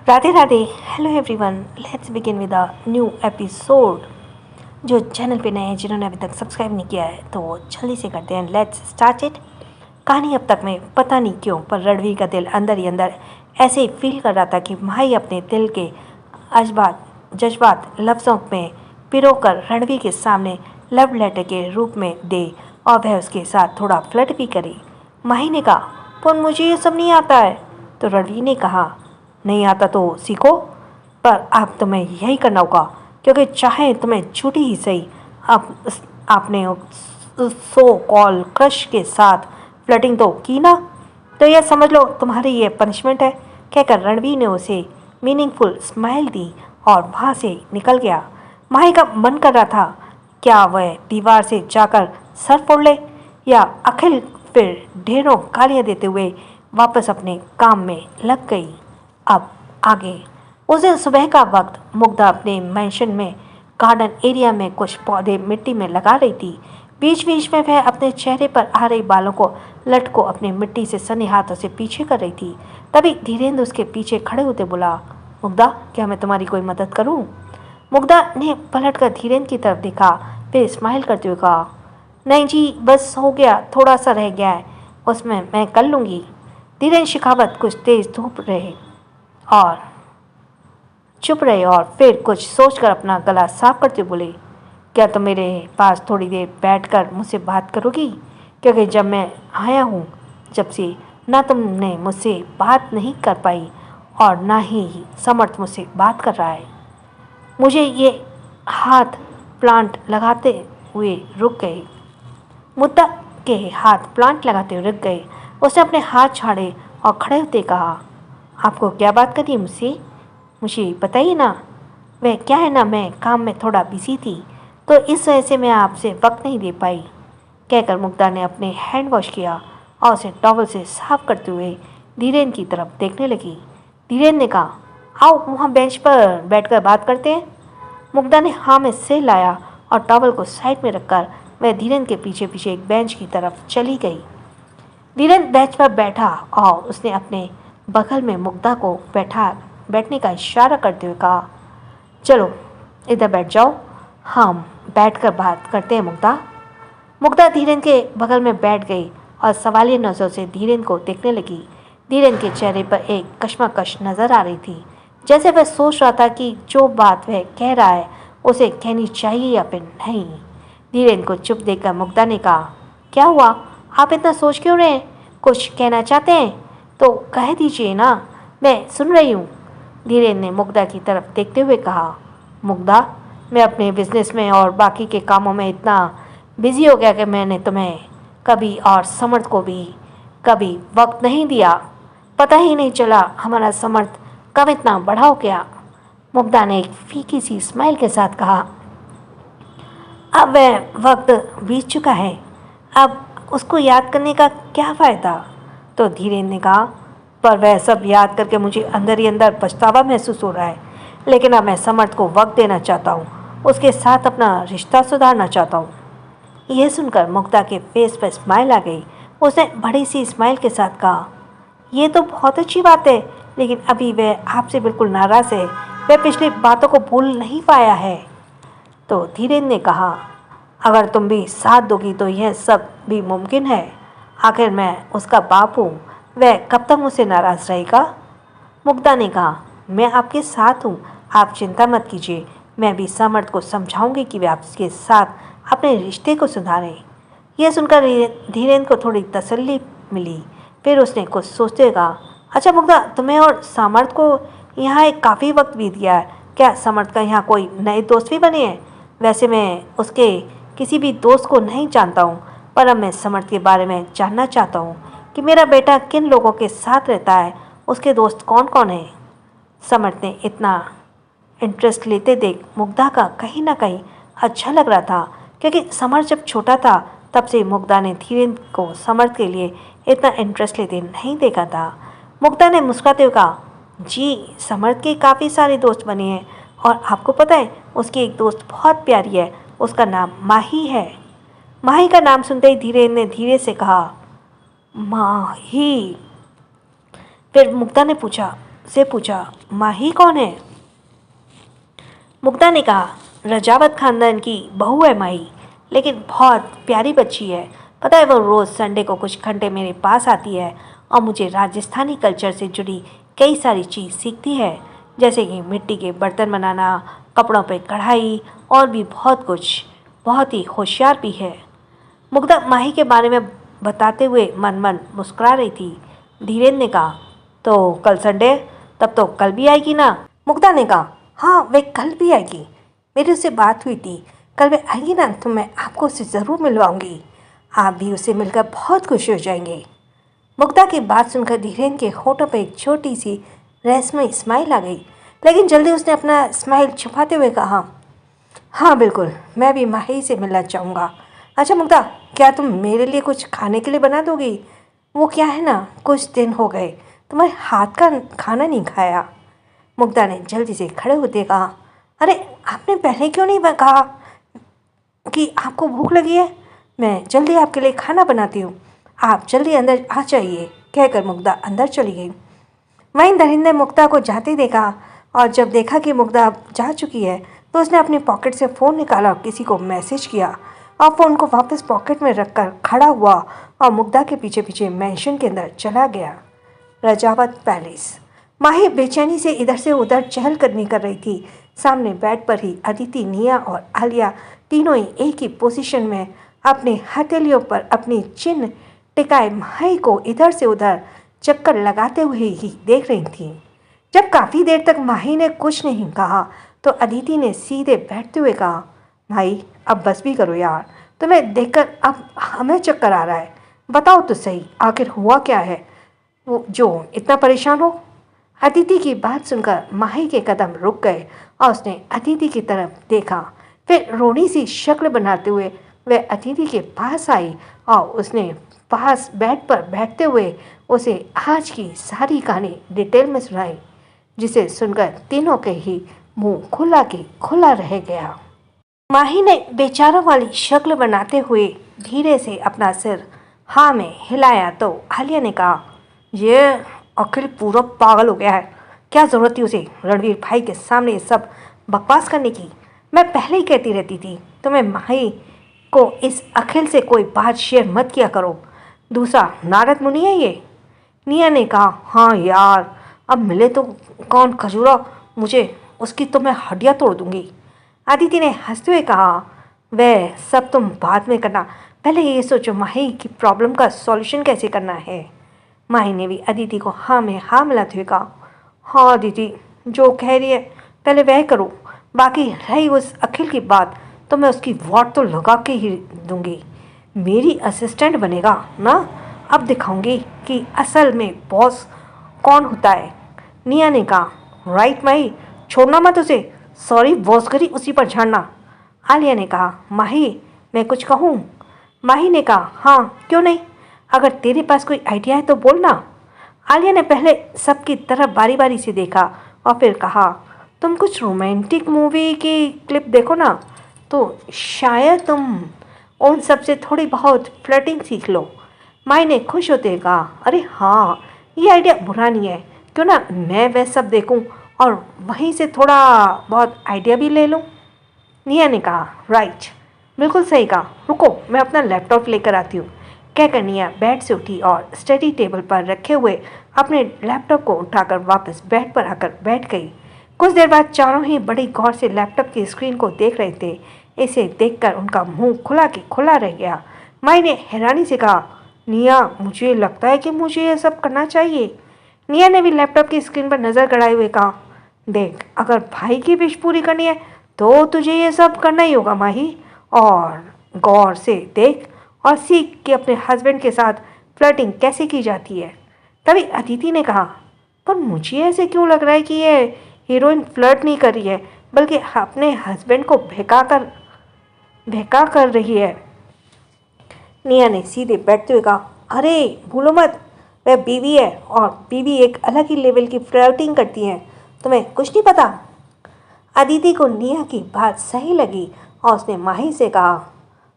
Radhe Radhe. Hello everyone, let's begin with a new episode. जो channel पे नए हैं, जिन्होंने अभी तक सब्सक्राइब नहीं किया है तो जल्दी से करते हैं। Let's start it. कहानी अब तक में पता नहीं क्यों पर रणवीर का दिल अंदर ही अंदर ऐसे ही फील कर रहा था कि भाई अपने दिल के जज्बात लफ्ज़ों में पिरोकर रणवीर के सामने लव लेटर के रूप में दे और वह उसके साथ थोड़ा फ्लर्ट भी करे। माही ने कहा, पर मुझे ये सब नहीं आता है। तो रणवीर ने कहा, नहीं आता तो सीखो, पर अब तुम्हें यही करना होगा, क्योंकि चाहे तुम्हें छूटी ही सही आपने उस सो कॉल क्रश के साथ फ्लर्टिंग तो की ना, तो यह समझ लो तुम्हारी ये पनिशमेंट है। कहकर रणवीर ने उसे मीनिंगफुल स्माइल दी और वहाँ से निकल गया। माही का मन कर रहा था क्या वह दीवार से जाकर सर फोड़ ले, या अखिल फिर ढेरों गालियाँ देते हुए वापस अपने काम में लग गई। अब आगे। उस दिन सुबह का वक्त मुग्धा अपने मैंशन में गार्डन एरिया में कुछ पौधे मिट्टी में लगा रही थी। बीच बीच में वह अपने चेहरे पर आ रही बालों को लटको अपने मिट्टी से सने हाथों से पीछे कर रही थी। तभी धीरेन्द्र उसके पीछे खड़े होते बोला, मुग्धा, क्या मैं तुम्हारी कोई मदद करूं? मुग्धा ने पलट कर धीरेन्द्र की तरफ देखा, फिर स्माइल करते हुए कहा, नहीं जी, बस हो गया, थोड़ा सा रह गया है, उसमें मैं कर लूँगी। धीरेन्द्र शेखावत कुछ तेज और चुप रहे और फिर कुछ सोचकर अपना गला साफ करते बोले, क्या तुम मेरे पास थोड़ी देर बैठकर मुझसे बात करोगी? क्योंकि जब मैं आया हूँ जब से ना तुमने मुझसे बात नहीं कर पाई और ना ही समर्थ मुझसे बात कर रहा है। मुझे ये हाथ प्लांट लगाते हुए रुक गए। मुद्दा के हाथ प्लांट लगाते हुए रुक गए। उसने अपने हाथ छाड़े और खड़े होते कहा, आपको क्या बात करनी है मुझसे? मुझे बताइए ना। वह क्या है ना, मैं काम में थोड़ा बिजी थी तो इस वजह से मैं आपसे वक्त नहीं दे पाई। कहकर मुग्धा ने अपने हैंड वॉश किया और उसे टॉवल से साफ करते हुए धीरेन्द्र की तरफ देखने लगी। धीरेन्द्र ने कहा, आओ वहाँ बेंच पर बैठकर बात करते हैं। मुग्धा ने हाँ में सिर लाया और टॉवल को साइड में रखकर वह धीरेन्द्र के पीछे पीछे एक बेंच की तरफ चली गई। धीरेन्द्र बेंच पर बैठा और उसने अपने बगल में मुग्धा को बैठने का इशारा करते हुए कहा, चलो इधर बैठ जाओ, हम बैठकर बात करते हैं मुग्धा। मुग्धा धीरेन्द्र के बगल में बैठ गई और सवालिया नज़रों से धीरेन्द्र को देखने लगी। धीरेन्द्र के चेहरे पर एक कश्मकश नज़र आ रही थी, जैसे वह सोच रहा था कि जो बात वह कह रहा है उसे कहनी चाहिए या फिर नहीं। धीरेन्द्र को चुप देखकर मुग्धा ने कहा, क्या हुआ, आप इतना सोच क्यों रहे हैं? कुछ कहना चाहते हैं तो कह दीजिए ना, मैं सुन रही हूँ। धीरेन्द्र ने मुग्धा की तरफ देखते हुए कहा, मुग्धा, मैं अपने बिजनेस में और बाकी के कामों में इतना बिजी हो गया कि मैंने तुम्हें कभी और समर्थ को भी कभी वक्त नहीं दिया। पता ही नहीं चला हमारा समर्थ कब इतना बड़ा हो गया। मुग्धा ने एक फीकी सी स्माइल के साथ कहा, अब वह वक्त बीत चुका है, अब उसको याद करने का क्या फ़ायदा? तो धीरेन्द्र ने कहा, पर वह सब याद करके मुझे अंदर ही अंदर पछतावा महसूस हो रहा है। लेकिन अब मैं समर्थ को वक्त देना चाहता हूँ, उसके साथ अपना रिश्ता सुधारना चाहता हूँ। यह सुनकर मुग्धा के फेस पर स्माइल आ गई। उसने बड़ी सी स्माइल के साथ कहा, यह तो बहुत अच्छी बात है, लेकिन अभी वह आपसे बिल्कुल नाराज़ है, वह पिछली बातों को भूल नहीं पाया है। तो धीरेन्द्र ने कहा, अगर तुम भी साथ दोगी तो यह सब भी मुमकिन है। आखिर मैं उसका बाप हूँ, वह कब तक मुझसे नाराज़ रहेगा? मुग्धा ने कहा, मैं आपके साथ हूँ, आप चिंता मत कीजिए, मैं भी समर्थ को समझाऊंगी कि वे आपके साथ अपने रिश्ते को सुधारें। यह सुनकर धीरेन्द्र को थोड़ी तसल्ली मिली। फिर उसने कुछ सोचते हुए कहा, अच्छा मुग्धा, तुम्हें और समर्थ को यहाँ एक काफ़ी वक्त बीत गया है, क्या समर्थ का यहाँ कोई नए दोस्त भी बने हैं? वैसे मैं उसके किसी भी दोस्त को नहीं जानता हूँ, पर अब मैं समर्थ के बारे में जानना चाहता हूँ कि मेरा बेटा किन लोगों के साथ रहता है, उसके दोस्त कौन कौन हैं। समर्थ ने इतना इंटरेस्ट लेते देख मुग्धा का कहीं ना कहीं अच्छा लग रहा था, क्योंकि समर्थ जब छोटा था तब से मुग्धा ने धीरेन्द्र को समर्थ के लिए इतना इंटरेस्ट लेते नहीं देखा था। मुग्धा ने मुस्कुराते हुए कहा, जी, समर्थ के काफ़ी सारे दोस्त बने हैं और आपको पता है उसकी एक दोस्त बहुत प्यारी है, उसका नाम माही है। माही का नाम सुनते ही धीरेन्द्र ने धीरे से कहा, माही। फिर मुग्धा ने पूछा, से पूछा, माही कौन है? मुग्धा ने कहा, रजावत खानदान की बहू है माही, लेकिन बहुत प्यारी बच्ची है। पता है, वो रोज़ संडे को कुछ घंटे मेरे पास आती है और मुझे राजस्थानी कल्चर से जुड़ी कई सारी चीज़ सीखती है, जैसे कि मिट्टी के बर्तन बनाना, कपड़ों पे कढ़ाई और भी बहुत कुछ। बहुत ही होशियार भी है। मुग्धा माही के बारे में बताते हुए मन मन मुस्कुरा रही थी। धीरेन्द्र ने कहा, तो कल संडे, तब तो कल भी आएगी ना? मुग्धा ने कहा, हाँ वे कल भी आएगी, मेरी उससे बात हुई थी। कल वे आएगी ना तो मैं आपको उससे ज़रूर मिलवाऊंगी। आप भी उसे मिलकर बहुत खुश हो जाएंगे। मुग्धा की बात सुनकर धीरेन्द्र के होठों पर एक छोटी सी रहस्यमयी स्माइल आ गई, लेकिन जल्दी उसने अपना स्माइल छुपाते हुए कहा, हाँ बिल्कुल, मैं भी माही से मिलना चाहूँगा। अच्छा मुग्धा, क्या तुम मेरे लिए कुछ खाने के लिए बना दोगी? वो क्या है ना, कुछ दिन हो गए तुम्हारे हाथ का खाना नहीं खाया। मुग्धा ने जल्दी से खड़े होते कहा, अरे आपने पहले क्यों नहीं कहा कि आपको भूख लगी है? मैं जल्दी आपके लिए खाना बनाती हूँ, आप जल्दी अंदर आ जाइए, कहकर मुग्धा अंदर चली गई। वहीं धरिंदर ने मुग्धा को जाते देखा और जब देखा कि मुग्धा जा चुकी है तो उसने अपनी पॉकेट से फ़ोन निकाला और किसी को मैसेज किया और फ़ोन को वापस पॉकेट में रखकर खड़ा हुआ और मुग्धा के पीछे पीछे मैंशन के अंदर चला गया। रजावत पैलेस। माही बेचैनी से इधर से उधर चहलकदमी कर रही थी। सामने बेड पर ही अदिति, निया और आलिया तीनों ही एक ही पोजीशन में अपने हथेलियों पर अपनी चिन्ह टिकाए माही को इधर से उधर चक्कर लगाते हुए ही देख रही थी। जब काफ़ी देर तक माही ने कुछ नहीं कहा तो अदिति ने सीधे बैठते हुए कहा, भाई अब बस भी करो यार, तुम्हें देखकर अब हमें चक्कर आ रहा है। बताओ तो सही, आखिर हुआ क्या है वो जो इतना परेशान हो? अदिति की बात सुनकर माही के कदम रुक गए और उसने अदिति की तरफ देखा। फिर रोनी सी शक्ल बनाते हुए वह अदिति के पास आई और उसने पास बेड पर बैठते हुए उसे आज की सारी कहानी डिटेल में सुनाई, जिसे सुनकर तीनों के ही मुंह खुला के खुला रह गया। माही ने बेचारों वाली शक्ल बनाते हुए धीरे से अपना सिर हाँ में हिलाया तो आलिया ने कहा, ये अखिल पूरा पागल हो गया है। क्या ज़रूरत थी उसे रणवीर भाई के सामने ये सब बकवास करने की? मैं पहले ही कहती रहती थी तुम्हें माही को इस अखिल से कोई बात शेयर मत किया करो। दूसरा नारद मुनि है ये। निया ने कहा, हाँ यार, अब मिले तो कौन खजूरा, मुझे उसकी तो मैं हड्डियाँ तोड़ दूंगी। अदिति ने हंसते हुए कहा, वह सब तुम बाद में करना, पहले ये सोचो माही की प्रॉब्लम का सॉल्यूशन कैसे करना है। माही ने भी अदिति को हाँ में हाँ मिलाते हुए कहा, हाँ अदिति जो कह रही है पहले वह करो, बाकी रही उस अखिल की बात तो मैं उसकी वाट तो लगा के ही दूंगी। मेरी असिस्टेंट बनेगा ना, अब दिखाऊंगी कि असल में बॉस कौन होता है। निया ने कहा, राइट माही, छोड़ना मत उसे, सॉरी बॉसगरी उसी पर झाड़ना। आलिया ने कहा, माही मैं कुछ कहूँ? माही ने कहा, हाँ क्यों नहीं, अगर तेरे पास कोई आइडिया है तो बोलना। आलिया ने पहले सबकी तरफ बारी बारी से देखा और फिर कहा, तुम कुछ रोमांटिक मूवी की क्लिप देखो ना, तो शायद तुम उन सब से थोड़ी बहुत फ्लर्टिंग सीख लो। माई ने खुश होते कहा, अरे हाँ ये आइडिया बुरा नहीं है, क्यों ना मैं वह सब देखूं और वहीं से थोड़ा बहुत आइडिया भी ले लूं। निया ने कहा, राइट, बिल्कुल सही कहा, रुको मैं अपना लैपटॉप लेकर आती हूँ, कहकर निया बेड से उठी और स्टडी टेबल पर रखे हुए अपने लैपटॉप को उठाकर वापस बेड पर आकर बैठ गई। कुछ देर बाद चारों ही बड़ी गौर से लैपटॉप की स्क्रीन को देख रहे थे। इसे देखकर उनका मुंह खुला के खुला रह गया। माई ने हैरानी से कहा, निया मुझे लगता है कि मुझे ये सब करना चाहिए। निया ने भी लैपटॉप की स्क्रीन पर नज़र गड़ाए हुए कहा, देख अगर भाई की विश पूरी करनी है तो तुझे ये सब करना ही होगा माही, और गौर से देख और सीख कि अपने हस्बैंड के साथ फ्लर्टिंग कैसे की जाती है। तभी अदिति ने कहा, पर मुझे ऐसे क्यों लग रहा है कि ये हीरोइन फ्लर्ट नहीं कर रही है बल्कि अपने हस्बैंड को बहका कर रही है। निया ने सीधे बैठते हुए कहा, अरे भूलो मत वह बीवी है और बीवी एक अलग ही लेवल की फ्लर्टिंग करती है, तुम्हें कुछ नहीं पता। अदिति को निया की बात सही लगी और उसने माही से कहा,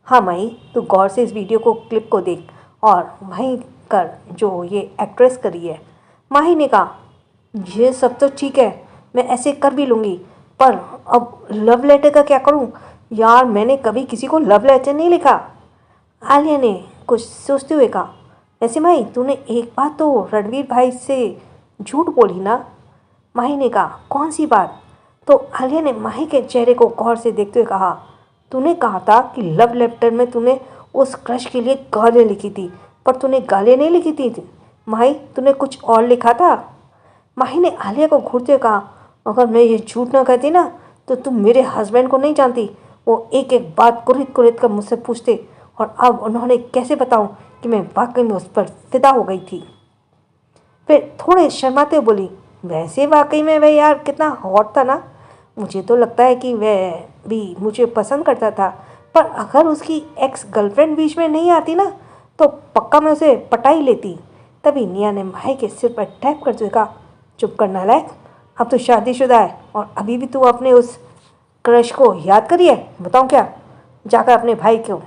हाँ माही तू गौर से इस वीडियो को क्लिप को देख और वहीं कर जो ये एक्ट्रेस करी है। माही ने कहा, ये सब तो ठीक है, मैं ऐसे कर भी लूँगी, पर अब लव लेटर का क्या करूँ? यार मैंने कभी किसी को लव लेटर नहीं लिखा। आलिया ने कुछ सोचते हुए कहा, वैसे माही तूने एक बात तो रणवीर भाई से झूठ बोली ना? माही ने कहा, कौन सी बात? तो आलिया ने माही के चेहरे को गौर से देखते हुए कहा, तूने कहा था कि लव लेटर में तूने उस क्रश के लिए गालियाँ लिखी थी, पर तूने गालियाँ नहीं लिखी थी माही, तूने कुछ और लिखा था। माही ने आलिया को घूरते हुए कहा, अगर मैं ये झूठ ना कहती ना तो तुम मेरे हस्बैंड को नहीं जानती। वो एक एक बात कुरिद कुरिद कर मुझसे पूछते, और अब उन्होंने कैसे बताऊं कि मैं वाकई में उस पर फिदा हो गई थी। फिर थोड़े शर्माते हुए बोली, वैसे वाकई में वह यार कितना हॉट था ना। मुझे तो लगता है कि वह भी मुझे पसंद करता था, पर अगर उसकी एक्स गर्लफ्रेंड बीच में नहीं आती ना तो पक्का मैं उसे पटा ही लेती। तभी निया ने माही के सिर पर टैप करते हुए कहा, चुप कर नालायक, अब तो शादीशुदा है और अभी भी तू अपने उस क्रश को याद करिए, बताऊँ क्या? जाकर अपने भाई को।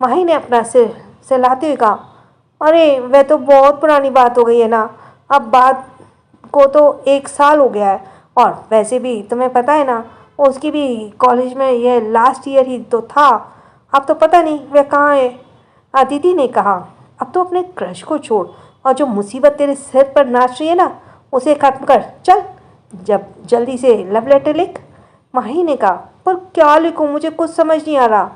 माही ने अपना सिर सहलाते हुए कहा, अरे वह तो बहुत पुरानी बात हो गई है ना, अब बात को तो 1 साल हो गया है, और वैसे भी तुम्हें पता है ना उसकी भी कॉलेज में यह लास्ट ईयर ही तो था, अब तो पता नहीं वह कहाँ है। अदिति ने कहा, अब तो अपने क्रश को छोड़ और जो मुसीबत तेरे सिर पर नाच रही है ना उसे खत्म कर, चल जब जल्दी से लव लेटर लिख। माही ने कहा, पर क्या लिखूं, मुझे कुछ समझ नहीं आ रहा।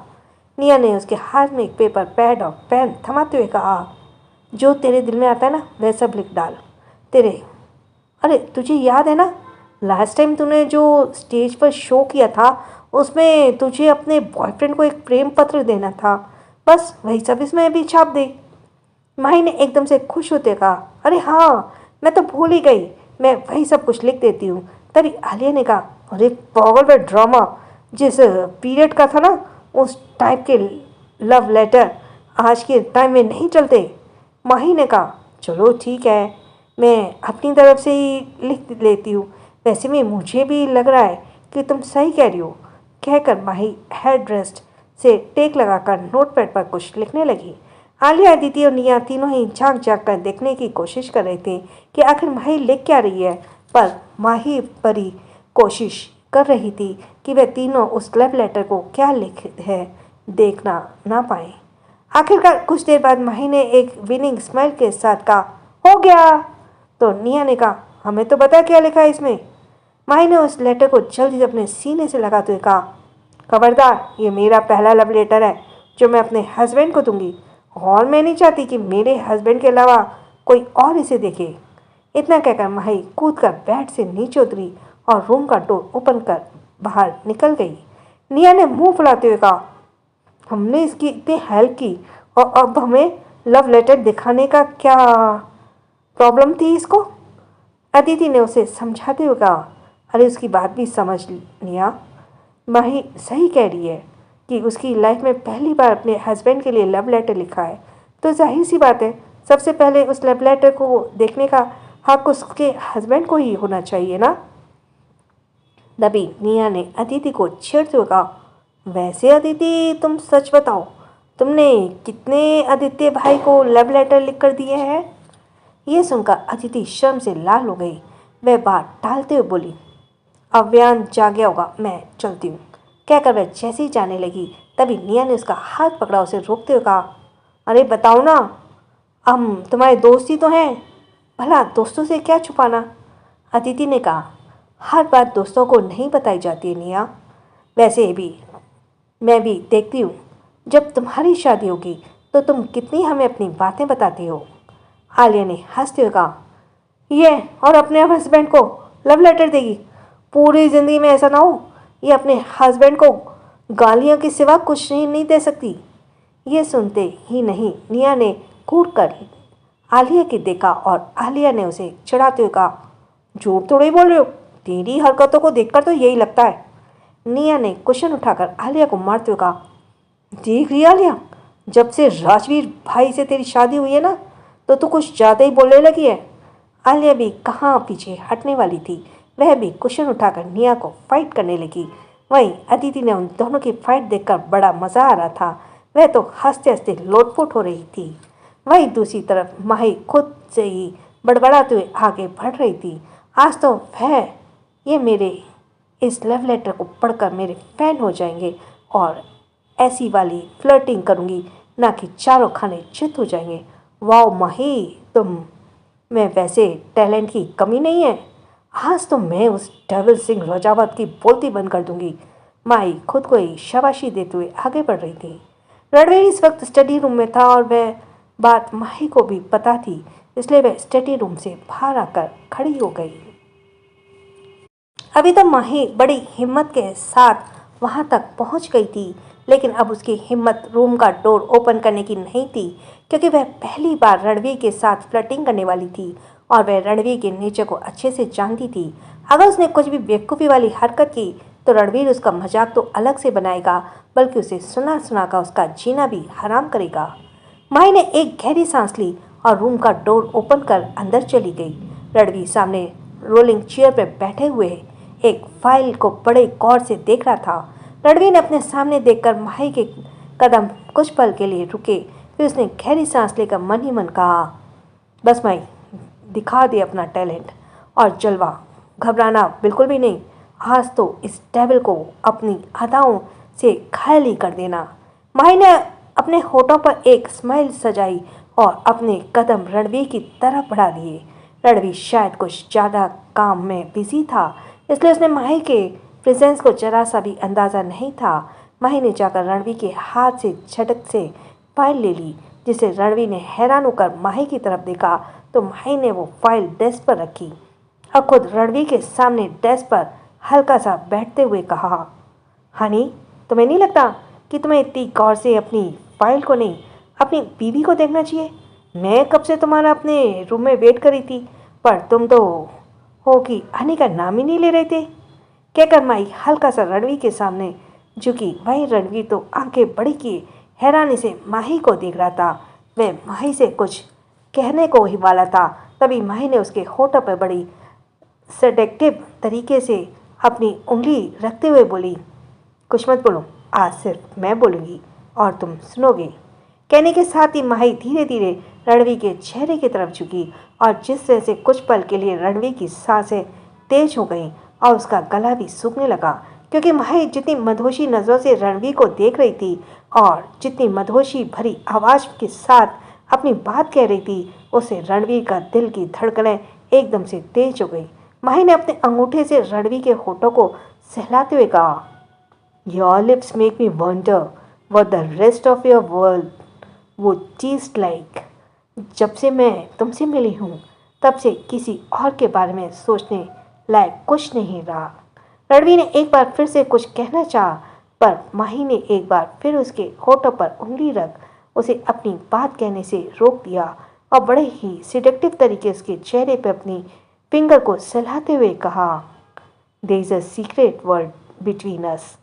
निया ने उसके हाथ में एक पेपर पैड और पेन थमाते हुए कहा, जो तेरे दिल में आता है ना वह सब लिख डाल। तेरे अरे तुझे याद है ना लास्ट टाइम तूने जो स्टेज पर शो किया था उसमें तुझे अपने बॉयफ्रेंड को एक प्रेम पत्र देना था, बस वही सब इसमें भी छाप दे। माही ने एकदम से खुश होते कहा, अरे हाँ मैं तो भूल ही गई, मैं वही सब कुछ लिख देती हूँ। तभी आलिया ने कहा, अरे पागल वे ड्रामा जिस पीरियड का था ना उस टाइप के लव लेटर आज के टाइम में नहीं चलते। माही ने कहा, चलो ठीक है, मैं अपनी तरफ से ही लिख लेती हूँ, वैसे में मुझे भी लग रहा है कि तुम सही कह रही हो। कहकर माही हेड रेस्ट से टेक लगाकर नोटपैड पर कुछ लिखने लगी। आलिया, अदिति और निया तीनों ही झांक झांक कर देखने की कोशिश कर रहे थे कि आखिर माही लिख क्या रही है, पर माही बड़ी कोशिश कर रही थी कि वे तीनों उस लव लेटर को क्या लिख है देखना ना पाए। आखिरकार कुछ देर बाद माही ने एक विनिंग स्माइल के साथ कहा, हो गया। तो निया ने कहा, हमें तो बता क्या लिखा है इसमें। माही ने उस लेटर को जल्दी से अपने सीने से लगाते हुए कहा, खबरदार, ये मेरा पहला लव लेटर है जो मैं अपने हस्बैंड को दूंगी, और मैं नहीं चाहती कि मेरे हस्बैंड के अलावा कोई और इसे देखे। इतना कहकर माही कूद कर बेड से नीचे उतरी और रूम का डोर ओपन कर बाहर निकल गई। निया ने मुंह फुलाते हुए कहा, हमने इसकी इतनी हेल्प की और अब हमें लव लेटर दिखाने का क्या प्रॉब्लम थी इसको? अदिति ने उसे समझाते हुए कहा, अरे उसकी बात भी समझ लिया, माही सही कह रही है कि उसकी लाइफ में पहली बार अपने हस्बैंड के लिए लव लेटर लिखा है, तो जाहिर सी बात है सबसे पहले उस लव लेटर को देखने का हक उसके हस्बैंड को ही होना चाहिए ना। तभी निया ने अदिति को छेड़ते हुए कहा, वैसे अदिति तुम सच बताओ, तुमने कितने आदित्य भाई को लव लेटर लिख कर दिए हैं? यह सुनकर अदिति शर्म से लाल हो गई। वह बात टालते हुए बोली, अव्यान जा गया होगा, मैं चलती हूँ। कहकर वह जैसे ही जाने लगी तभी निया ने उसका हाथ पकड़ा, उसे रोकते हुए कहा, अरे बताओ ना, हम तुम्हारे दोस्त ही तो हैं, भला दोस्तों से क्या छुपाना? अदिति ने कहा, हर बात दोस्तों को नहीं बताई जाती है निया, वैसे भी मैं भी देखती हूँ जब तुम्हारी शादी होगी तो तुम कितनी हमें अपनी बातें बताती हो। आलिया ने हंसते हुए कहा, ये और अपने हस्बैंड को लव लेटर देगी? पूरी ज़िंदगी में ऐसा ना हो, ये अपने हस्बैंड को गालियों के सिवा कुछ नहीं दे सकती। ये सुनते ही नहीं निया ने घूर कर आलिया की देखा और आलिया ने उसे चिढ़ाते हुए कहा, झूठ थोड़ी बोल रहे हो, तेरी हरकतों को देखकर तो यही लगता है। निया ने कुशन उठाकर आलिया को मारते हुए कहा, देख रही आलिया, जब से राजवीर भाई से तेरी शादी हुई है ना तो तू कुछ ज़्यादा ही बोलने लगी है। आलिया भी कहाँ पीछे हटने वाली थी, वह भी कुशन उठाकर निया को फाइट करने लगी। वहीं अदिति ने उन दोनों की फाइट देखकर बड़ा मज़ा आ रहा था, वह तो हंसते हंसते लोटपोट हो रही थी। वहीं दूसरी तरफ माही खुद से ही बड़बड़ाते हुए आगे बढ़ रही थी। आज तो वह ये मेरे इस लव लेटर को पढ़कर मेरे फैन हो जाएंगे और ऐसी वाली फ्लर्टिंग करूँगी, ना कि चारों खाने चित हो जाएंगे। वाओ माही, तुम में वैसे टैलेंट की कमी नहीं है। आज तो मैं उस डेविल सिंह रजावत की बोलती बंद कर दूंगी। माई खुद को ही शाबाशी देते हुए आगे बढ़ रही थी। रणवीर इस वक्त स्टडी रूम में था और वह बात माही को भी पता थी, इसलिए वह स्टडी रूम से बाहर आकर खड़ी हो गई। अभी तो माही बड़ी हिम्मत के साथ वहां तक पहुंच गई थी, लेकिन अब उसकी हिम्मत रूम का डोर ओपन करने की नहीं थी, क्योंकि वह पहली बार रणवीर के साथ फ्लर्टिंग करने वाली थी और वह रणवीर के नेचर को अच्छे से जानती थी। अगर उसने कुछ भी बेवकूफ़ी वाली हरकत की तो रणवीर उसका मजाक तो अलग से बनाएगा, बल्कि उसे सुना सुना कर उसका जीना भी हराम करेगा। माही ने एक गहरी सांस ली और रूम का डोर ओपन कर अंदर चली गई। रणवीर सामने रोलिंग चेयर पर बैठे हुए एक फाइल को बड़े गौर से देख रहा था। रणवीर ने अपने सामने देखकर माही के कदम कुछ पल के लिए रुके, फिर उसने गहरी सांस लेकर मन ही मन कहा, बस माही, दिखा दे अपना टैलेंट और जलवा, घबराना बिल्कुल भी नहीं। आज तो इस डेविल को अपनी अदाओं से घायल ही कर देना। माही ने अपने होठों पर एक स्माइल सजाई और अपने कदम रणवीर की तरफ बढ़ा दिए। रणवीर शायद कुछ ज़्यादा काम में बिजी था, इसलिए उसने माही के प्रेजेंस को जरा सा भी अंदाज़ा नहीं था। माही ने जाकर रणवीर के हाथ से झटक से फाइल ले ली, जिसे रणवीर ने हैरान होकर माही की तरफ देखा तो माही ने वो फाइल डेस्क पर रखी और खुद रणवीर के सामने डेस्क पर हल्का सा बैठते हुए कहा, हनी, तुम्हें नहीं लगता कि तुम्हें इतनी गौर से अपनी फाइल को नहीं, अपनी बीवी को देखना चाहिए? मैं कब से तुम्हारा अपने रूम में वेट करी थी, पर तुम तो हो कि हनी का नाम ही नहीं ले रहे थे। कहकर माई हल्का सा रणवीर के सामने झुकी। वही रणवीर तो आंखें बड़ी किए हैरानी से माही को देख रहा था। वह माही से कुछ कहने को ही वाला था, तभी माही ने उसके होठों पर बड़ी सेडेक्टिव तरीके से अपनी उंगली रखते हुए बोली, कुछ मत बोलो, आज सिर्फ मैं बोलूँगी और तुम सुनोगे। कहने के साथ ही माही धीरे धीरे रणवीर के चेहरे की तरफ झुकी और जिस तरह से कुछ पल के लिए रणवीर की सांसें तेज हो गईं और उसका गला भी सूखने लगा, क्योंकि माही जितनी मदहोशी नज़रों से रणवीर को देख रही थी और जितनी मदहोशी भरी आवाज़ के साथ अपनी बात कह रही थी, उससे रणवीर का दिल की धड़कनें एकदम से तेज हो गई। माही ने अपने अंगूठे से रणवीर के होठों को सहलाते हुए कहा, your lips make me wonder what the rest of your world would taste like. जब से मैं तुमसे मिली हूँ तब से किसी और के बारे में सोचने लायक कुछ नहीं रहा। रणवीर ने एक बार फिर से कुछ कहना चाहा, पर माही ने एक बार फिर उसके होठों पर उंगली रख उसे अपनी बात कहने से रोक दिया और बड़े ही सिडेक्टिव तरीके उसके चेहरे पर अपनी फिंगर को सहलाते हुए कहा, there is a secret world between us,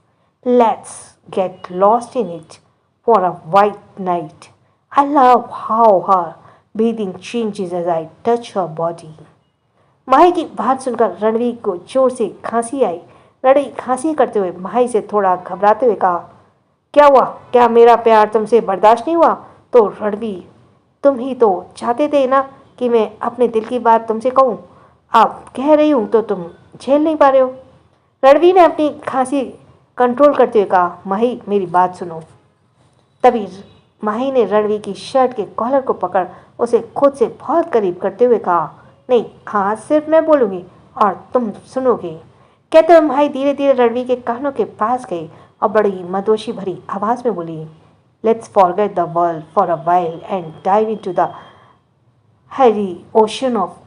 let's get lost in it for a white night. I love how her breathing changes as I touch her body. Mahi की बात सुनकर रणवीर को जोर से खांसी आई। रणवीर खांसी करते हुए माही से थोड़ा घबराते हुए कहा, क्या हुआ? क्या मेरा प्यार तुमसे बर्दाश्त नहीं हुआ? तो रणवीर, तुम ही तो चाहते थे ना कि मैं अपने दिल की बात तुमसे कहूँ। अब कह रही हूँ तो तुम झेल नहीं पा रहे हो। रणवीर ने अपनी खांसी कंट्रोल करते हुए कहा, माही मेरी बात सुनो। तभी माही ने रणवीर की शर्ट के कॉलर को पकड़ उसे खुद से बहुत करीब करते हुए कहा, नहीं, आज सिर्फ मैं बोलूँगी और तुम सुनोगे। कहते हुए माही धीरे धीरे रणवीर के कानों के पास गई और बड़ी मदोशी भरी आवाज़ में बोली, let's forget the world for a while and dive into the hairy ocean of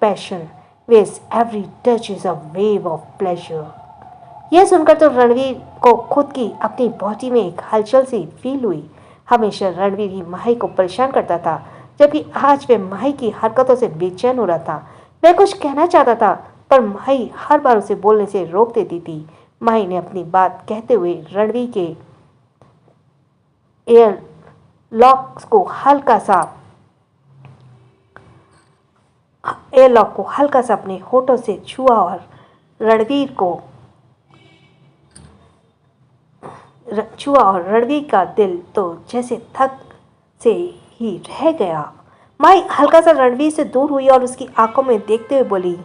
passion where every touch is a wave of pleasure. यह सुनकर तो रणवीर को खुद की अपनी बॉडी में एक हलचल सी फील हुई। हमेशा रणवीर ही माही को परेशान करता था, जबकि आज वह माही की हरकतों से बेचैन हो रहा था। वह कुछ कहना चाहता था, पर माही हर बार उसे बोलने से रोक देती थी। माही ने अपनी बात कहते हुए रणवीर के एयर लॉक को हल्का सा अपने होठों से छुआ और रणवीर का दिल तो जैसे थक से ही रह गया। माई हल्का सा रणवीर से दूर हुई और उसकी आंखों में देखते हुए बोली,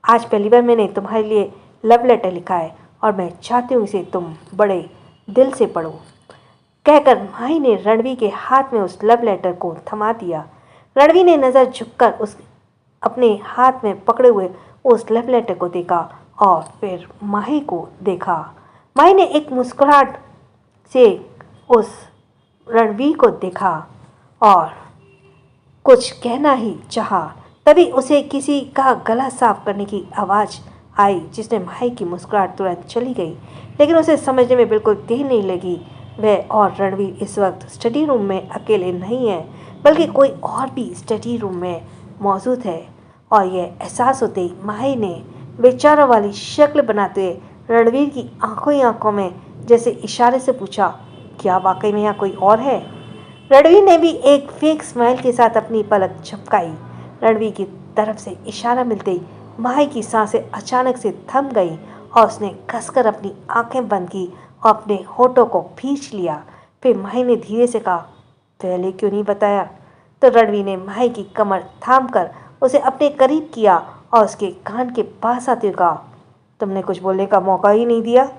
आज पहली बार मैंने तुम्हारे लिए लव लेटर लिखा है और मैं चाहती हूँ इसे तुम बड़े दिल से पढ़ो। कहकर माही ने रणवी के हाथ में उस लव लेटर को थमा दिया। रणवी ने नज़र झुककर उस अपने हाथ में पकड़े हुए उस लव लेटर को देखा और फिर माही को देखा। माही ने एक मुस्कुराहट से उस रणवीर को देखा और कुछ कहना ही चाहा। तभी उसे किसी का गला साफ करने की आवाज़ आई जिसने माही की मुस्कुराहट तुरंत चली गई, लेकिन उसे समझने में बिल्कुल देर नहीं लगी। वह और रणवीर इस वक्त स्टडी रूम में अकेले नहीं है, बल्कि कोई और भी स्टडी रूम में मौजूद है। और यह एहसास होते ही माही ने बेचारों वाली शक्ल बनाते हुए रणवीर की आंखों ही आंखों में जैसे इशारे से पूछा, क्या वाकई में यहाँ कोई और है? रणवीर ने भी एक फेक स्माइल के साथ अपनी पलक झपकाई। रणवीर की तरफ से इशारा मिलते ही माही की सांसें अचानक से थम गई और उसने कसकर अपनी आंखें बंद की और अपने होठों को खींच लिया। फिर माही ने धीरे से कहा, पहले क्यों नहीं बताया? तो रणवीर ने माही की कमर थाम कर उसे अपने करीब किया और उसके कान के पास आते हुए कहा, तुमने कुछ बोलने का मौका ही नहीं दिया।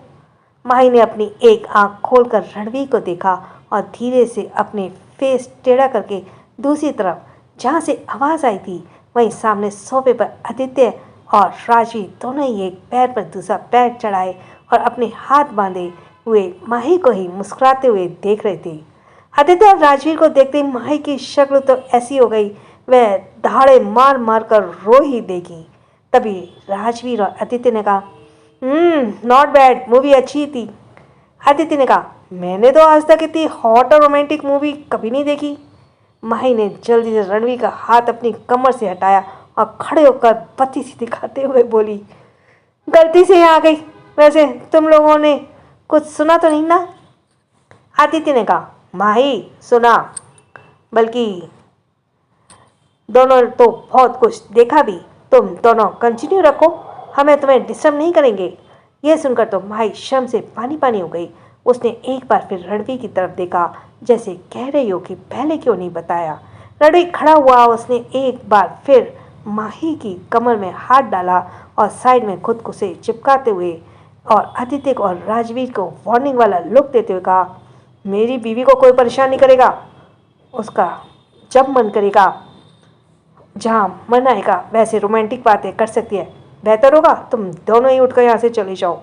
माही ने अपनी एक आंख खोलकर रणवीर को देखा और धीरे से अपने फेस टेढ़ा करके दूसरी तरफ जहाँ से आवाज़ आई थी वहीं सामने सोफे पर आदित्य और राजवीर दोनों ही एक पैर पर दूसरा पैर चढ़ाए और अपने हाथ बांधे हुए माही को ही मुस्कुराते हुए देख रहे थे। आदित्य और राजवीर को देखते ही माही की शक्ल तो ऐसी हो गई, वह दहाड़े मार मार कर रो ही देगी। तभी राजवीर और आदित्य ने कहा, नॉट बैड, मूवी अच्छी थी। आदित्य ने कहा, मैंने तो आज तक इतनी हॉट और रोमांटिक मूवी कभी नहीं देखी। माही ने जल्दी से रणवीर का हाथ अपनी कमर से हटाया और खड़े होकर पति से दिखाते हुए बोली, गलती से यहाँ आ गई, वैसे तुम लोगों ने कुछ सुना तो नहीं ना? आदित्य ने कहा, माही सुना, बल्कि दोनों तो बहुत कुछ देखा भी। तुम दोनों कंटिन्यू रखो, हमें तुम्हें डिस्टर्ब नहीं करेंगे। यह सुनकर तो माही शर्म से पानी पानी हो गई। उसने एक बार फिर रणवीर की तरफ देखा जैसे कह रही हो कि पहले क्यों नहीं बताया। रणवीर खड़ा हुआ, उसने एक बार फिर माही की कमर में हाथ डाला और साइड में खुद को से चिपकाते हुए और आदित्य को और राजवीर को वार्निंग वाला लुक देते हुए कहा, मेरी बीवी को कोई परेशान नहीं करेगा, उसका जब मन करेगा जहाँ मन आएगा वैसे रोमांटिक बातें कर सकती है। बेहतर होगा तुम दोनों ही उठकर यहाँ से चले जाओ।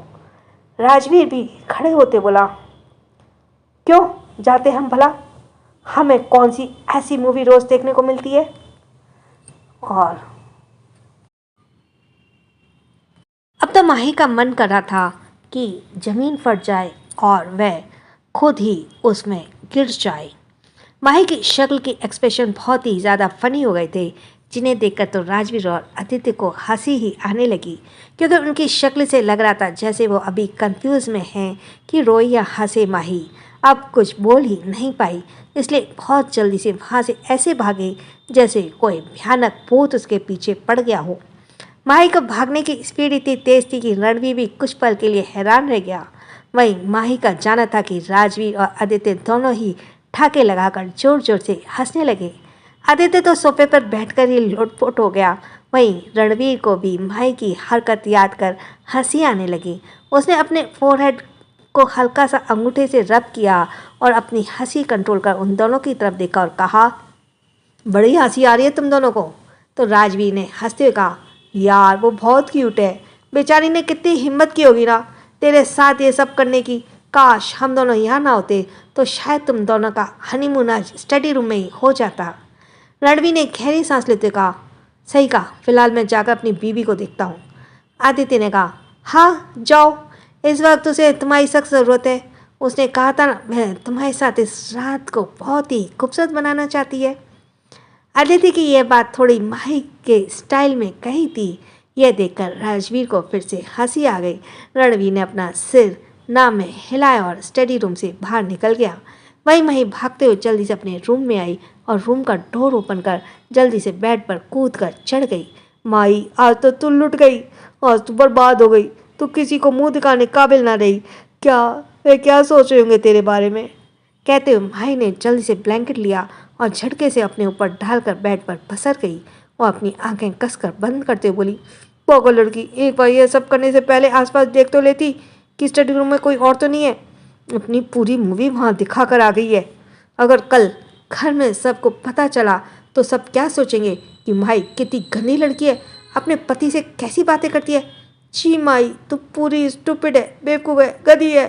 राजवीर भी खड़े होते बोला, क्यों जाते हम भला? हमें कौन सी ऐसी मूवी रोज देखने को मिलती है? और अब तो माही का मन कर रहा था कि जमीन फट जाए और वह खुद ही उसमें गिर जाए। माही की शक्ल के एक्सप्रेशन बहुत ही ज़्यादा फनी हो गए थे, जिन्हें देखकर तो राजवीर और आदित्य को हंसी ही आने लगी, क्योंकि उनकी शक्ल से लग रहा था जैसे वो अभी कंफ्यूज में हैं कि रोए या हंसे। माही अब कुछ बोल ही नहीं पाई, इसलिए बहुत जल्दी से वहाँ से ऐसे भागे जैसे कोई भयानक भूत उसके पीछे पड़ गया हो। माही को भागने की स्पीड इतनी तेज थी कि रणवीर भी कुछ पल के लिए हैरान रह गया। वहीं माही का जाना था कि राजवीर और आदित्य दोनों ही ठाके लगाकर जोर जोर से हंसने लगे। आदित्य तो सोफे पर बैठकर ही लोटपोट हो गया। वहीं रणवीर को भी माही की हरकत याद कर हंसी आने लगी। उसने अपने फोरहेड को हल्का सा अंगूठे से रब किया और अपनी हंसी कंट्रोल कर उन दोनों की तरफ देखा और कहा, बड़ी हंसी आ रही है तुम दोनों को। तो राजवीर ने हंसते हुए कहा, यार वो बहुत क्यूट है, बेचारी ने कितनी हिम्मत की होगी ना तेरे साथ ये सब करने की। काश हम दोनों यहाँ ना होते तो शायद तुम दोनों का हनीमून आज स्टडी रूम में ही हो जाता। रणवीर ने गहरी सांस लेते कहा, सही कहा, फिलहाल मैं जाकर अपनी बीवी को देखता हूँ। आदित्य ने कहा, हाँ जाओ, इस वक्त उसे तुम्हारी सख्त ज़रूरत है। उसने कहा था ना, वह तुम्हारे साथ इस रात को बहुत ही खूबसूरत बनाना चाहती है। आदित्य की यह बात थोड़ी माही के स्टाइल में कही थी। यह देखकर राजवीर को फिर से हंसी आ गई। रणवीर ने अपना सिर नाम में हिलाया और स्टडी रूम से बाहर निकल गया। वहीं माही भागते हुए जल्दी से अपने रूम में आई और रूम का डोर ओपन कर जल्दी से बेड पर कूद कर चढ़ गई। माही, आज तो तू लुट गई, आज तू बर्बाद हो गई, तू किसी को मुंह दिखाने काबिल ना रही। वे क्या सोच रहे होंगे तेरे बारे में? कहते हुए माही ने जल्दी से ब्लैंकेट लिया और झटके से अपने ऊपर डालकर बेड पर पसर गई और अपनी आंखें कसकर बंद करते हुए बोली, पागल लड़की, एक बार ये सब करने से पहले आसपास देख तो लेती कि स्टडी रूम में कोई और तो नहीं है। अपनी पूरी मूवी वहाँ दिखा कर आ गई है। अगर कल घर में सबको पता चला तो सब क्या सोचेंगे कि माई कितनी गंदी लड़की है, अपने पति से कैसी बातें करती है। छी माई, तू पूरी स्टूपिड है, बेवकूफ़ है, गधी है।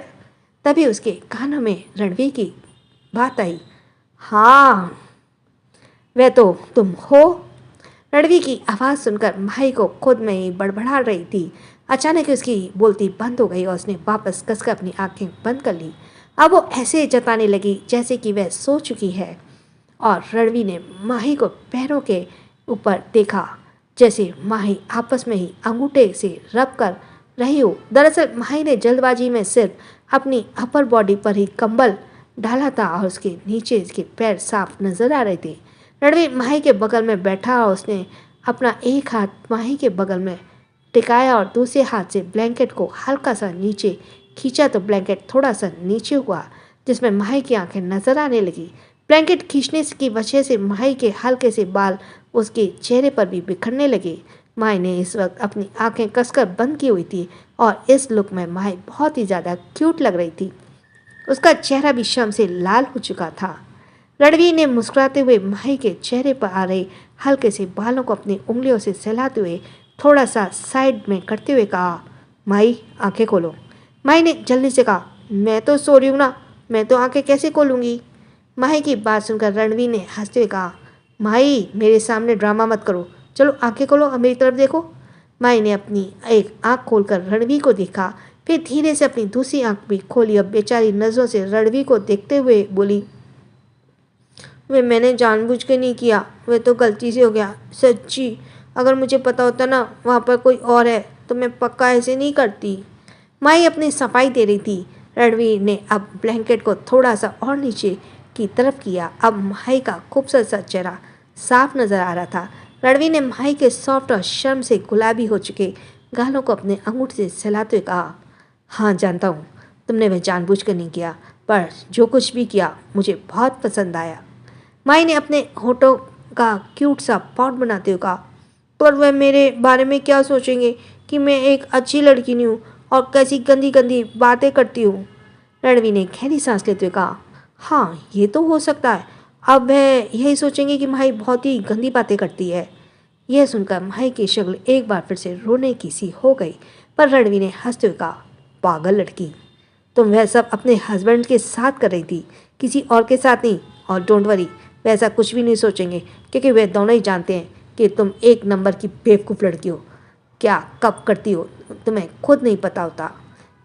तभी उसके कानों में रणवीर की बात आई। हाँ, वह तो तुम हो। रणवीर की आवाज़ सुनकर माही को खुद में ही बड़बड़ा रही थी। अचानक उसकी बोलती बंद हो गई और उसने वापस कसकर अपनी आंखें बंद कर ली। अब वो ऐसे जताने लगी जैसे कि वह सो चुकी है। और रणवीर ने माही को पैरों के ऊपर देखा, जैसे माही आपस में ही अंगूठे से रब कर रही हो। दरअसल माही ने जल्दबाजी में सिर्फ अपनी अपर बॉडी पर ही कंबल डाला था और उसके नीचे इसके पैर साफ नजर आ रहे थे। रणवीर माही के बगल में बैठा और उसने अपना एक हाथ माही के बगल में टिकाया और दूसरे हाथ से ब्लैंकेट को हल्का सा नीचे खींचा तो ब्लैंकेट थोड़ा सा नीचे हुआ, जिसमें माही की आंखें नजर आने लगी। ब्लैंकेट खींचने की वजह से माही के हल्के से बाल उसके चेहरे पर भी बिखरने लगे। माही ने इस वक्त अपनी आंखें कसकर बंद की हुई थी और इस लुक में माही बहुत ही ज़्यादा क्यूट लग रही थी। उसका चेहरा भी शर्म से लाल हो चुका था। रणवीर ने मुस्कुराते हुए माही के चेहरे पर आ रहे हल्के से बालों को अपनी उंगलियों से सहलाते हुए थोड़ा सा साइड में करते हुए कहा, माही आंखें खोलो। माही ने जल्दी से कहा, मैं तो सो रही हूँ ना, मैं तो आंखें कैसे खोलूँगी। माही की बात सुनकर रणवीर ने हंसते हुए कहा, माही मेरे सामने ड्रामा मत करो, चलो आंखें खोलो और मेरी तरफ देखो। माही ने अपनी एक आंख खोलकर रणवीर को देखा, फिर धीरे से अपनी दूसरी आंख भी खोली और बेचारी नज़रों से रणवीर को देखते हुए बोली, वे मैंने जानबूझ के नहीं किया, वे तो गलती से हो गया। सच्ची, अगर मुझे पता होता ना वहाँ पर कोई और है तो मैं पक्का ऐसे नहीं करती। माई अपनी सफाई दे रही थी। रणवीर ने अब ब्लैंकेट को थोड़ा सा और नीचे की तरफ किया। अब माई का खूबसूरत सा चेहरा साफ नजर आ रहा था। रणवीर ने माई के सॉफ्ट और शर्म से गुलाबी हो चुके गालों को अपने अंगूठे से सहलाते हुए कहा, हाँ जानता हूँ तुमने वह जानबूझ कर नहीं किया, पर जो कुछ भी किया मुझे बहुत पसंद आया। माई ने अपने होठों का क्यूट सा पॉट बनाते हुए कहा, पर वह मेरे बारे में क्या सोचेंगे कि मैं एक अच्छी लड़की नहीं हूँ और कैसी गंदी गंदी बातें करती हूँ। रणवीर ने गहरी सांस लेते हुए कहा, हाँ ये तो हो सकता है। अब वह यही सोचेंगे कि माही बहुत ही गंदी बातें करती है। यह सुनकर माही की शक्ल एक बार फिर से रोने की सी हो गई, पर रणवीर ने हंसते हुए कहा, पागल लड़की, तुम वह सब अपने हस्बैंड के साथ कर रही थी, किसी और के साथ नहीं। और डोंट वरी, वैसा कुछ भी नहीं सोचेंगे क्योंकि वे दोनों ही जानते हैं कि तुम एक नंबर की बेवकूफ़ लड़की हो। क्या कब करती हो तुम्हें खुद नहीं पता होता।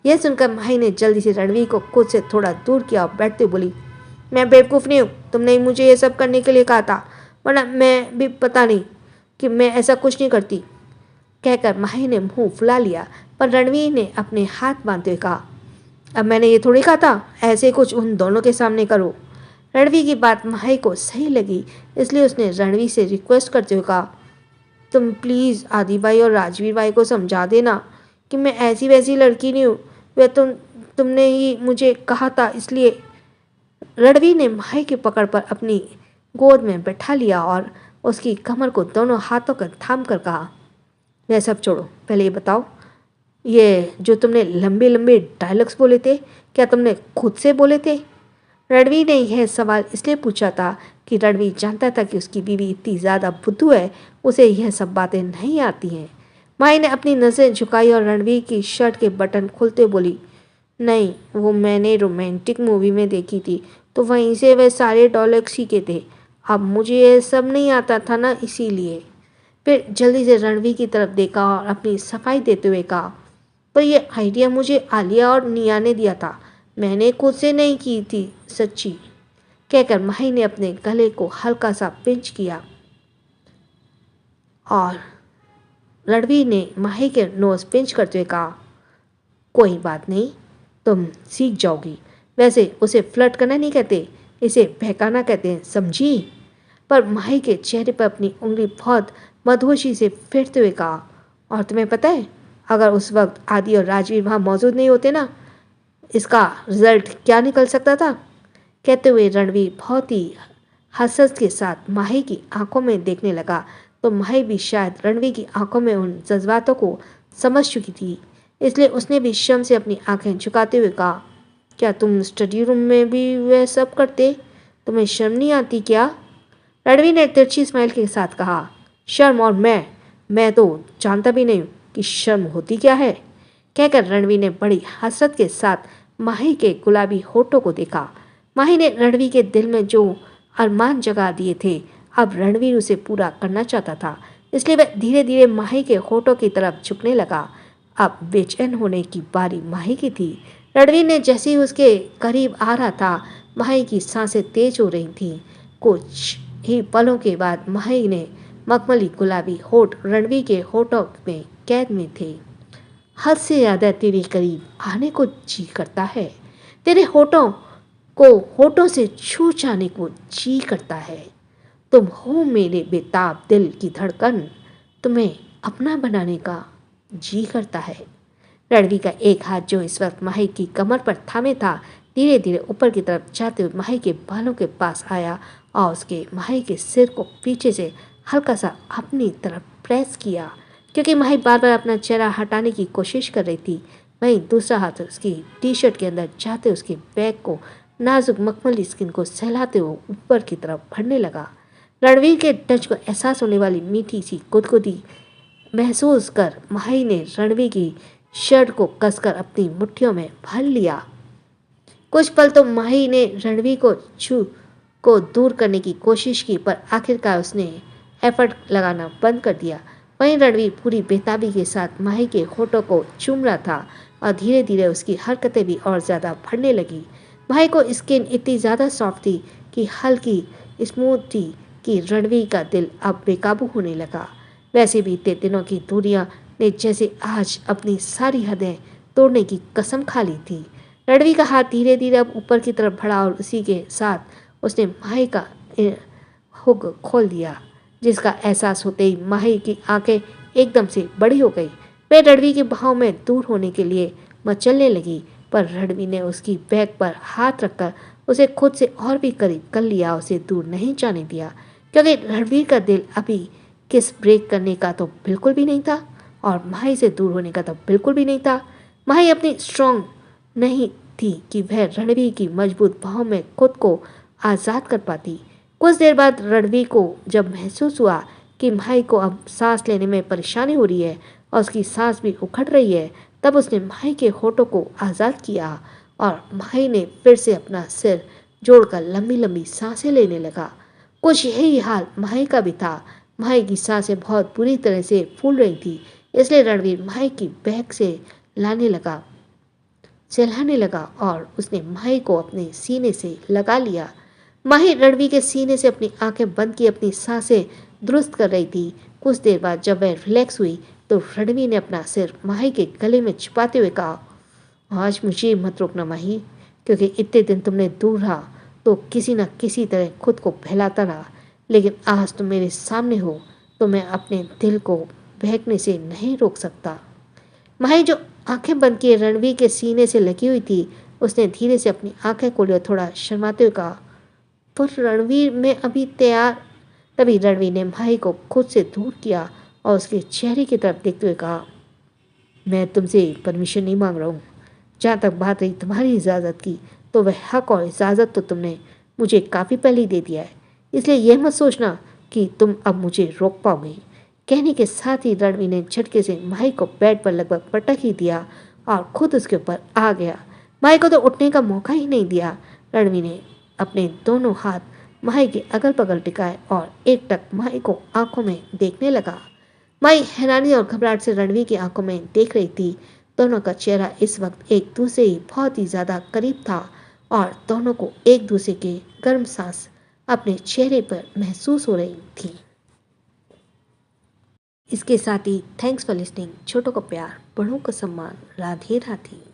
यह सुनकर माही ने जल्दी से रणवीर को खुद से थोड़ा दूर किया और बैठते बोली, मैं बेवकूफ़ नहीं हूँ, तुमने ही मुझे ये सब करने के लिए कहा था, वरना मैं भी पता नहीं कि मैं ऐसा कुछ नहीं करती। कहकर माही ने मुंह फुला लिया, पर रणवीर ने अपने हाथ बांधते हुए कहा, अब मैंने ये थोड़ी कहा था ऐसे कुछ उन दोनों के सामने करो। रणवीर की बात माही को सही लगी, इसलिए उसने रणवीर से रिक्वेस्ट करते हुए कहा, तुम प्लीज़ आदि भाई और राजवीर भाई को समझा देना कि मैं ऐसी वैसी लड़की नहीं हूँ, वह तुमने ही मुझे कहा था इसलिए। रणवीर ने माही की पकड़ पर अपनी गोद में बैठा लिया और उसकी कमर को दोनों हाथों कर थाम कर कहा, वह सब छोड़ो, पहले ये बताओ, ये जो तुमने लंबे लंबे डायलॉग्स बोले थे, क्या तुमने खुद से बोले थे। रणवीर ने यह सवाल इसलिए पूछा था कि रणवीर जानता था कि उसकी बीवी इतनी ज़्यादा बुद्धू है, उसे यह सब बातें नहीं आती हैं। माई ने अपनी नज़रें झुकाई और रणवीर की शर्ट के बटन खुलते बोली, नहीं, वो मैंने रोमांटिक मूवी में देखी थी तो वहीं से वह सारे डायलॉग सीखे थे। अब मुझे यह सब नहीं आता था ना, इसीलिए। फिर जल्दी से रणवीर की तरफ देखा और अपनी सफाई देते हुए कहा, पर यह आइडिया मुझे आलिया और निया ने दिया था, मैंने खुद से नहीं की थी सच्ची। कहकर माही ने अपने गले को हल्का सा पिंच किया और रणवीर ने माही के नोज पिंच करते हुए कहा, कोई बात नहीं, तुम सीख जाओगी। वैसे उसे फ्लर्ट करना नहीं कहते, इसे बहकाना कहते हैं, समझी। पर माही के चेहरे पर अपनी उंगली बहुत मधोशी से फेरते हुए कहा, और तुम्हें पता है, अगर उस वक्त आदि और राजवीर वहाँ मौजूद नहीं होते ना, इसका रिजल्ट क्या निकल सकता था। कहते हुए रणवीर बहुत ही हसरत के साथ माही की आंखों में देखने लगा तो तो माही भी शायद रणवीर की आंखों में उन जज्बातों को समझ चुकी थी, इसलिए उसने भी शर्म से अपनी आंखें झुकाते हुए कहा, क्या तुम स्टडी रूम में भी वह सब करते? तुम्हें शर्म नहीं आती क्या? रणवीर ने तिरछी स्माइल के साथ कहा, शर्म और मैं तो जानता भी नहीं कि शर्म होती क्या है। कहकर रणवीर ने बड़ी हसरत के साथ माही के गुलाबी होठों को देखा। माही ने रणवीर के दिल में जो अरमान जगा दिए थे, अब रणवीर उसे पूरा करना चाहता था, इसलिए वह धीरे धीरे माही के होठों की तरफ झुकने लगा। अब बेचैन होने की बारी माही की थी। रणवीर ने जैसे ही उसके करीब आ रहा था, माही की सांसें तेज हो रही थीं। कुछ ही पलों के बाद माही ने मखमली गुलाबी होठ रणवीर के होठों में कैद में थे। हद से ज्यादा तेरे करीब आने को जी करता है, तेरे होठों को होठों से छू जाने को जी करता है। तुम हो मेरे बेताब दिल की धड़कन, तुम्हें अपना बनाने का जी करता है। रणवीर का एक हाथ जो इस वक्त माही की कमर पर थामे था, धीरे धीरे ऊपर की तरफ जाते हुए माही के बालों के पास आया और उसके माही के सिर को पीछे से हल्का सा अपनी तरफ प्रेस किया, क्योंकि माही बार बार अपना चेहरा हटाने की कोशिश कर रही थी। वहीं दूसरा हाथ उसकी टी शर्ट के अंदर जाते उसके बैग को नाजुक मखमली स्किन को सहलाते हुए ऊपर की तरफ बढ़ने लगा। रणवीर के टच को एहसास होने वाली मीठी सी गुदगुदी महसूस कर माही ने रणवीर की शर्ट को कसकर अपनी मुट्ठियों में भर लिया। कुछ पल तो माही ने रणवीर को छू को दूर करने की कोशिश की, पर आखिरकार उसने एफर्ट लगाना बंद कर दिया। वहीं रणवीर पूरी बेताबी के साथ माही के होठों को चूम रहा था और धीरे धीरे उसकी हरकतें भी और ज़्यादा बढ़ने लगी। माही को स्किन इतनी ज़्यादा सॉफ्ट थी कि हल्की स्मूथ थी कि रणवीर का दिल अब बेकाबू होने लगा। वैसे बीते दिनों की दूरियां ने जैसे आज अपनी सारी हदें तोड़ने की कसम खा ली थी। रणवीर का हाथ धीरे धीरे अब ऊपर की तरफ बढ़ा और उसी के साथ उसने माही का हुक खोल दिया, जिसका एहसास होते ही माही की आंखें एकदम से बड़ी हो गई। वह रणवीर के बाहों में दूर होने के लिए मचलने लगी, पर रणवीर ने उसकी बैग पर हाथ रखकर उसे खुद से और भी करीब कर लिया, उसे दूर नहीं जाने दिया, क्योंकि रणवीर का दिल अभी किस ब्रेक करने का तो बिल्कुल भी नहीं था और माही से दूर होने का तो बिल्कुल भी नहीं था। माही अपनी स्ट्रॉन्ग नहीं थी कि वह रणवीर की मजबूत बाहों में खुद को आज़ाद कर पाती। कुछ देर बाद रणवीर को जब महसूस हुआ कि माही को अब सांस लेने में परेशानी हो रही है और उसकी सांस भी उखड़ रही है, तब उसने माही के होठों को आज़ाद किया और माही ने फिर से अपना सिर जोड़कर लंबी लंबी सांसें लेने लगा। कुछ यही हाल माही का भी था। माही की सांसें बहुत बुरी तरह से फूल रही थी, इसलिए रणवीर माही की बैग से सहलाने लगा और उसने माही को अपने सीने से लगा लिया। माही रणवीर के सीने से अपनी आंखें बंद की अपनी सांसें दुरुस्त कर रही थी। कुछ देर बाद जब वह रिलैक्स हुई तो रणवीर ने अपना सिर माही के गले में छुपाते हुए कहा, आज मुझे मत रोकना माही, क्योंकि इतने दिन तुमने दूर रहा तो किसी न किसी तरह खुद को बहलाता रहा, लेकिन आज तुम मेरे सामने हो तो मैं अपने दिल को बहकने से नहीं रोक सकता। माही जो आंखें बंद किए रणवीर के सीने से लगी हुई थी, उसने धीरे से अपनी आंखें खोली और थोड़ा शर्माते हुए कहा, पर रणवीर मैं अभी तैयार। तभी रणवीर ने माही को खुद से दूर किया और उसके चेहरे की तरफ देखते हुए कहा, मैं तुमसे परमिशन नहीं मांग रहा हूँ। जहाँ तक बात रही तुम्हारी इजाज़त की, तो वह हक और इजाज़त तो तुमने मुझे काफ़ी पहले ही दे दिया है, इसलिए यह मत सोचना कि तुम अब मुझे रोक पाओगे। कहने के साथ ही रणवीर ने झटके से माही को बेड पर लगभग पटक ही दिया और खुद उसके ऊपर आ गया। माही को तो उठने का मौका ही नहीं दिया। रणवीर ने अपने दोनों हाथ माही के अगल बगल टिकाए और एकटक माही को आंखों में देखने लगा। माही हैरानी और घबराहट से रणवीर की आंखों में देख रही थी। दोनों का चेहरा इस वक्त एक दूसरे ही बहुत ही ज़्यादा करीब था और दोनों को एक दूसरे के गर्म सांस अपने चेहरे पर महसूस हो रही थी। इसके साथ ही थैंक्स फॉर लिसनिंग। छोटों को प्यार, बड़ों को सम्मान। राधे राधे।